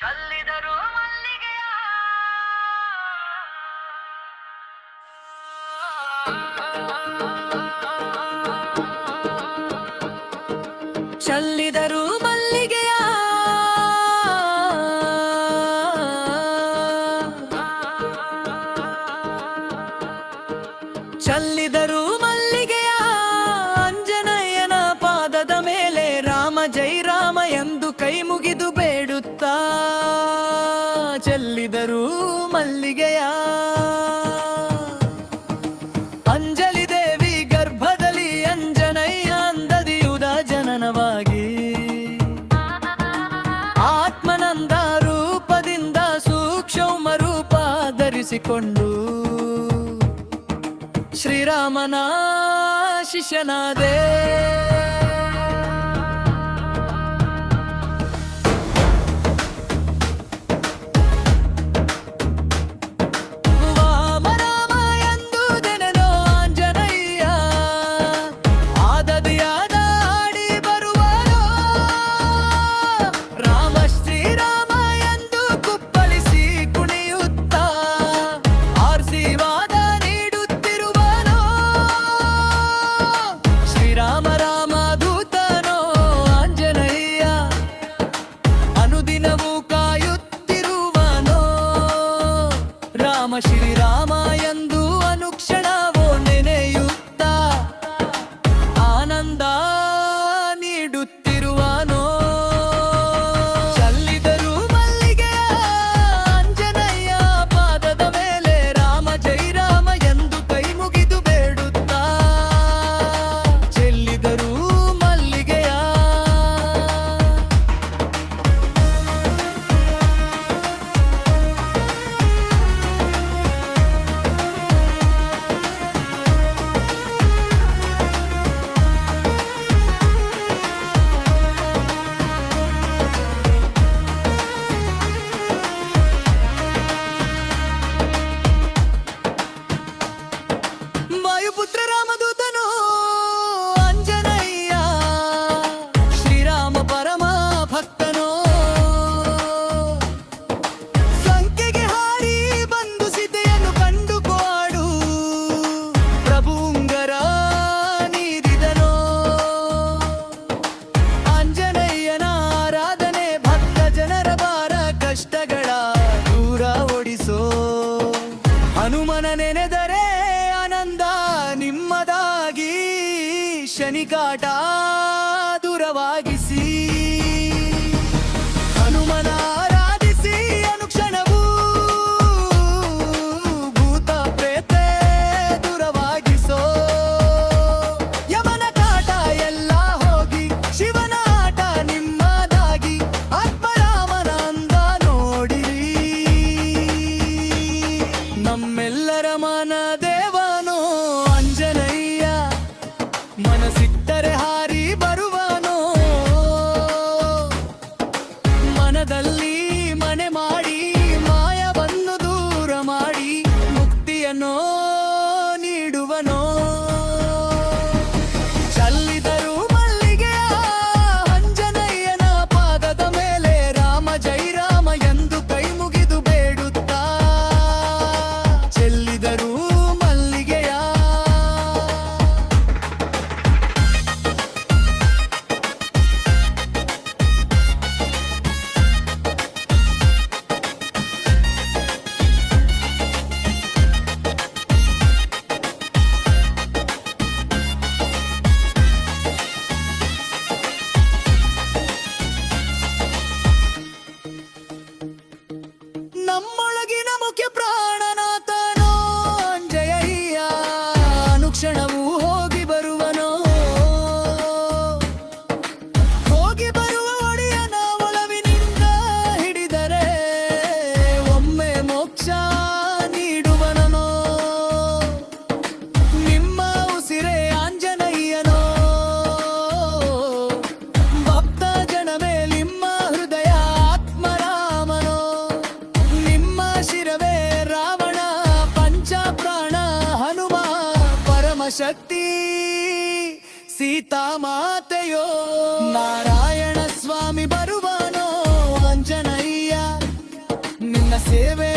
ಚಲ್ಲಿದರು ಮಲ್ಲಿಗೆಯ ಚಲ್ಲಿದರು ಮಲ್ಲಿಗೆಯ ಚಲ್ಲಿದರು ಮಲ್ಲಿಗೆಯ ಅಂಜನಯ್ಯನ ಪಾದದ ಮೇಲೆ ರಾಮ ಜೈ ರಾಮ ಎಂದು ಕೈ ಮುಗಿದು ಬೇಡುತ್ತಾ ಚೆಲ್ಲಿದರು ಮಲ್ಲಿಗೆಯ ಅಂಜಲಿ ದೇವಿ ಗರ್ಭದಲ್ಲಿ ಅಂಜನಯ್ಯ ಅಂದದಿಯುದ ಜನನವಾಗಿ ಆತ್ಮನಂದ ರೂಪದಿಂದ ಸೂಕ್ಷ್ಮ ರೂಪ ಧರಿಸಿಕೊಂಡು ಶ್ರೀರಾಮನ ಶಿಷ್ಯನಾದೆ ಶ್ರೀರಾಮ ಎಂದು ಅನುಕ್ಷಣವೋ ನೆನೆಯುತ್ತ ಆನಂದ ನೀಡುತ್ತಿರುವನೋ ಚಲ್ಲಿದರು ಮಲ್ಲಿಗೆಯ ಅಂಜನಯ್ಯ ಪಾದದ ಮೇಲೆ ರಾಮ ಜೈ ರಾಮ ಎಂದು ಕೈ ಮುಗಿದು ಬೇಡುತ್ತಾ ಚೆಲ್ಲಿದರು ಮಲ್ಲಿಗೆಯ ವಾಯುಪುತ್ರ ರಾಮದೂತನು ಅಂಜನಯ್ಯ ಶ್ರೀರಾಮ ಪರಮ ಭಕ್ತನೋ ಸಂಖ್ಯೆಗೆ ಹಾರಿ ಬಂದು ಸೀತೆಯನ್ನು ಕಂಡುಕೊಂಡು ಪ್ರಭು ಉಂಗರ ನೀಡಿದನೋ ಅಂಜನಯ್ಯನ ಆರಾಧನೆ ಭಕ್ತ ಜನರ ಭಾರ ಕಷ್ಟಗಳ ದೂರ ಓಡಿಸೋ ಹನುಮನ ನೆನೆದರೆ ಆನಂದ ನಿಮ್ಮದಾಗಿ ಶನಿಕಾಟ ದೂರವಾಗಿಸಿ ಹನುಮನ ಆರಾಧಿಸಿ ಅನುಕ್ಷಣವೂ ಭೂತ ಪ್ರೇತ ದೂರವಾಗಿಸೋ ಯಮನ ಕಾಟ ಎಲ್ಲ ಹೋಗಿ ಶಿವನ ಆಟ ನಿಮ್ಮದಾಗಿ ಆತ್ಮರಾಮನ ಅಂದ ನೋಡಿರಿ ನಮ್ಮೆಲ್ಲರ ಮನ ದೇವನೋ ಅಂಜನಯ್ಯ ಮನಸಿಟ್ಟರೆ ಹಾರಿ ಬರುವನೋ ಮನದಲ್ಲಿ ಮನೆ ಮಾಡಿ ಮಾಯವನ್ನು ದೂರ ಮಾಡಿ ಮುಕ್ತಿಯನ್ನೋ ನೀಡುವನೋ ಚಲ್ಲಿದರು ಮಲ್ಲಿಗೆಯ ಅಂಜನಯ್ಯನ ಪಾದದ ಮೇಲೆ ರಾಮ ಜೈ ರಾಮ ಎಂದು ಕೈ ಮುಗಿದು ಬೇಡುತ್ತಾ ಚೆಲ್ಲಿದರು ಮಲ್ಲಿಗೆಯ ನಮ್ಮೊಳಗಿನ ಮುಖ್ಯ ಪ್ರಾಣನಾಥನೋ ಅಂಜಯ್ಯ ಅನುಕ್ಷಣವೂ ಹೋಗಿ ಬರುವನೋ ಹೋಗಿ ಬರುವ ಒಡೆಯನ ಒಲವಿನಿಂದ ಹಿಡಿದರೆ ಒಮ್ಮೆ ಮೋಕ್ಷ ನೀಡುವನೋ ನಿಮ್ಮ ಉಸಿರೇ ಆಂಜನೇಯನೋ ಭಕ್ತ ಜನವೇ ನಿಮ್ಮ ಹೃದಯ ಆತ್ಮರಾಮನೋ ನಿಮ್ಮ ಶಿರವೇ ರಾವಣ ಪಂಚಪ್ರಾಣ ಹನುಮ ಪರಮಶಕ್ತಿ ಸೀತಾ ಮಾತೆಯೋ ನಾರಾಯಣ ಸ್ವಾಮಿ ಬರುವನೋ ಅಂಜನಯ್ಯ ಸೇವೆ